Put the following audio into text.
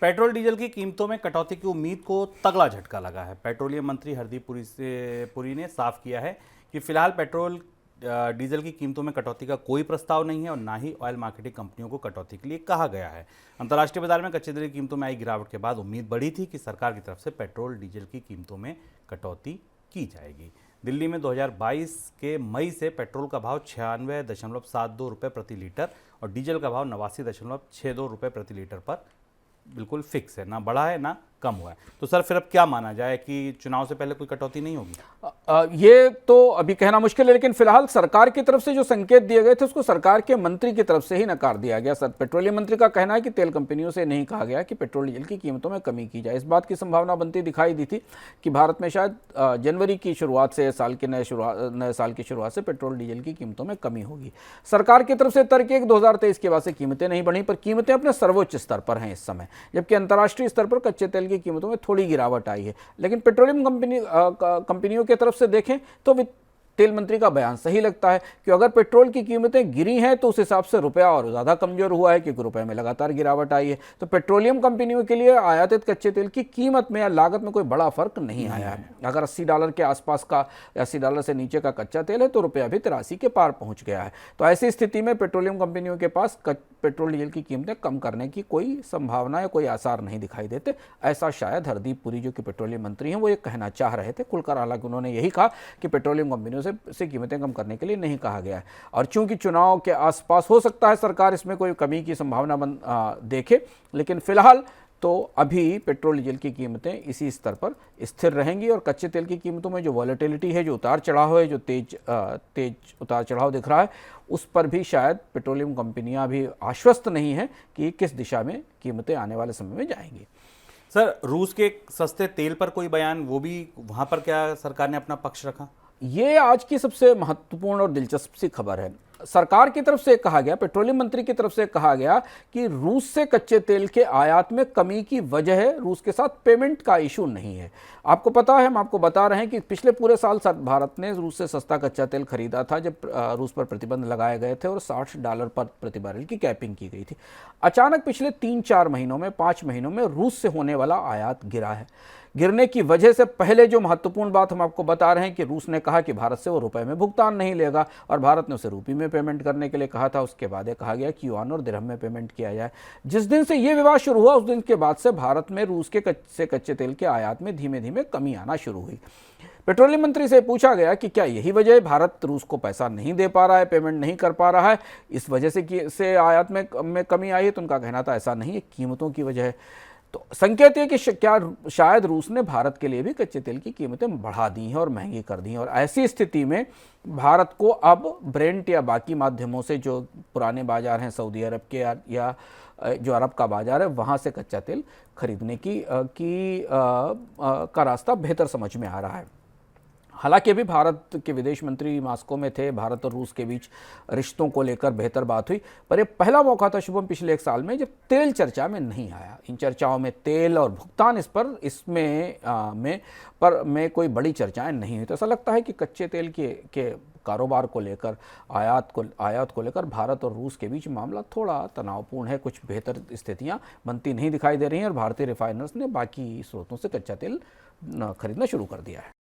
Petrol diesel की कीमतों में कटौती की उम्मीद को तगड़ा झटका लगा है। पेट्रोलियम मंत्री हरदीप पुरी ने साफ किया है कि फिलहाल पेट्रोल डीजल की कीमतों में कटौती का कोई प्रस्ताव नहीं है और ना ही ऑयल मार्केटिंग कंपनियों को कटौती के लिए कहा गया है। अंतर्राष्ट्रीय बाजार में कच्चे तेल की कीमतों में आई गिरावट के बाद उम्मीद बढ़ी थी कि सरकार की तरफ से पेट्रोल डीजल की कीमतों में कटौती की जाएगी। दिल्ली में 2022 के मई से पेट्रोल का भाव 96.72 रुपये प्रति लीटर और डीजल का भाव 89.62 रुपये प्रति लीटर पर बिल्कुल फिक्स है, ना बढ़ा है ना कम हुआ है। तो सर फिर अब क्या माना जाए कि चुनाव से पहले कोई कटौती नहीं होगी? ये तो अभी कहना मुश्किल है, लेकिन फिलहाल सरकार की तरफ से जो संकेत दिए गए थे उसको सरकार के मंत्री की तरफ से ही नकार दिया गया। सर पेट्रोलियम मंत्री का कहना है कि तेल कंपनियों से नहीं कहा गया कि पेट्रोल डीजल की कीमतों में कमी की जाए। इस बात की संभावना बनती दिखाई दी थी कि भारत में शायद जनवरी की शुरुआत से नए साल की शुरुआत से पेट्रोल डीजल की कीमतों में कमी होगी। सरकार की तरफ से तर्क है कि 2023 के बाद से कीमतें नहीं बढ़ी, पर कीमतें अपने सर्वोच्च स्तर पर हैं इस समय, जबकि अंतर्राष्ट्रीय स्तर पर कच्चे तेल की कीमतों में थोड़ी गिरावट आई है। लेकिन पेट्रोलियम कंपनियों की तरफ से देखें तो तेल मंत्री का बयान सही लगता है कि अगर पेट्रोल की कीमतें गिरी हैं तो उस हिसाब से रुपया और ज़्यादा कमजोर हुआ है, क्योंकि रुपए में लगातार गिरावट आई है। तो पेट्रोलियम कंपनियों के लिए आयातित कच्चे तेल की कीमत में या लागत में कोई बड़ा फर्क नहीं आया है। अगर $80 के आसपास का $80 से नीचे का कच्चा तेल है तो रुपया भी 83 के पार पहुंच गया है। तो ऐसी स्थिति में पेट्रोलियम कंपनियों के पास पेट्रोल डीजल की कीमतें कम करने की कोई संभावना या कोई आसार नहीं दिखाई देते। ऐसा शायद हरदीप पुरी जो कि पेट्रोलियम मंत्री हैं वो ये कहना चाह रहे थे खुलकर। हालांकि उन्होंने यही कहा कि पेट्रोलियम कंपनियों से कीमतें कम करने के लिए नहीं कहा गया है, और चूंकि चुनाव के आसपास हो सकता है सरकार इसमें कोई कमी की संभावना देखे, लेकिन फिलहाल तो अभी पेट्रोल डीजल की कीमतें इसी स्तर पर स्थिर रहेंगी। और कच्चे तेल की कीमतों में जो वॉलेटिलिटी है, जो उतार चढ़ाव है, जो तेज उतार चढ़ाव दिख रहा है, उस पर भी शायद पेट्रोलियम कंपनियां भी आश्वस्त नहीं हैं कि किस दिशा में कीमतें आने वाले समय में जाएंगी। सर रूस के सस्ते तेल पर कोई बयान, वो भी वहां पर क्या सरकार ने अपना पक्ष रखा? ये आज की सबसे महत्वपूर्ण और दिलचस्प सी खबर है। सरकार की तरफ से कहा गया, पेट्रोलियम मंत्री की तरफ से कहा गया कि रूस से कच्चे तेल के आयात में कमी की वजह है रूस के साथ पेमेंट का इशू नहीं है। आपको पता है, हम आपको बता रहे हैं कि पिछले पूरे साल भारत ने रूस से सस्ता कच्चा तेल खरीदा था जब रूस पर प्रतिबंध लगाए गए थे और $60 पर प्रति बैरल की कैपिंग की गई थी। अचानक पिछले 3-4 महीनों में, 5 महीनों में रूस से होने वाला आयात गिरा है। गिरने की वजह से पहले जो महत्वपूर्ण बात हम आपको बता रहे हैं कि रूस ने कहा कि भारत से वो रुपए में भुगतान नहीं लेगा और भारत ने उसे रूपी में पेमेंट करने के लिए कहा था। उसके बाद कहा गया कि युआन और दिरहम में पेमेंट किया जाए। जिस दिन से ये विवाद शुरू हुआ उस दिन के बाद से भारत में रूस के कच्चे तेल के आयात में धीमे धीमे कमी आना शुरू हुई। पेट्रोलियम मंत्री से पूछा गया कि क्या यही वजह है, भारत रूस को पैसा नहीं दे पा रहा है, पेमेंट नहीं कर पा रहा है, इस वजह से आयात में कमी आई है? तो उनका कहना था ऐसा नहीं है, कीमतों की वजह है। तो संकेत है कि क्या शायद रूस ने भारत के लिए भी कच्चे तेल की कीमतें बढ़ा दी हैं और महंगी कर दी हैं, और ऐसी स्थिति में भारत को अब ब्रेंट या बाकी माध्यमों से, जो पुराने बाजार हैं सऊदी अरब के या जो अरब का बाजार है, वहाँ से कच्चा तेल खरीदने का रास्ता बेहतर समझ में आ रहा है। हालांकि अभी भारत के विदेश मंत्री मॉस्को में थे, भारत और रूस के बीच रिश्तों को लेकर बेहतर बात हुई, पर यह पहला मौका था शुभम पिछले 1 साल में जब तेल चर्चा में नहीं आया। इन चर्चाओं में तेल और भुगतान में कोई बड़ी चर्चाएं नहीं हुई। तो ऐसा लगता है कि कच्चे तेल के कारोबार को लेकर, आयात को लेकर भारत और रूस के बीच मामला थोड़ा तनावपूर्ण है। कुछ बेहतर स्थितियां बनती नहीं दिखाई दे रही हैं और भारतीय रिफाइनर्स ने बाकी स्रोतों से कच्चा तेल खरीदना शुरू कर दिया है।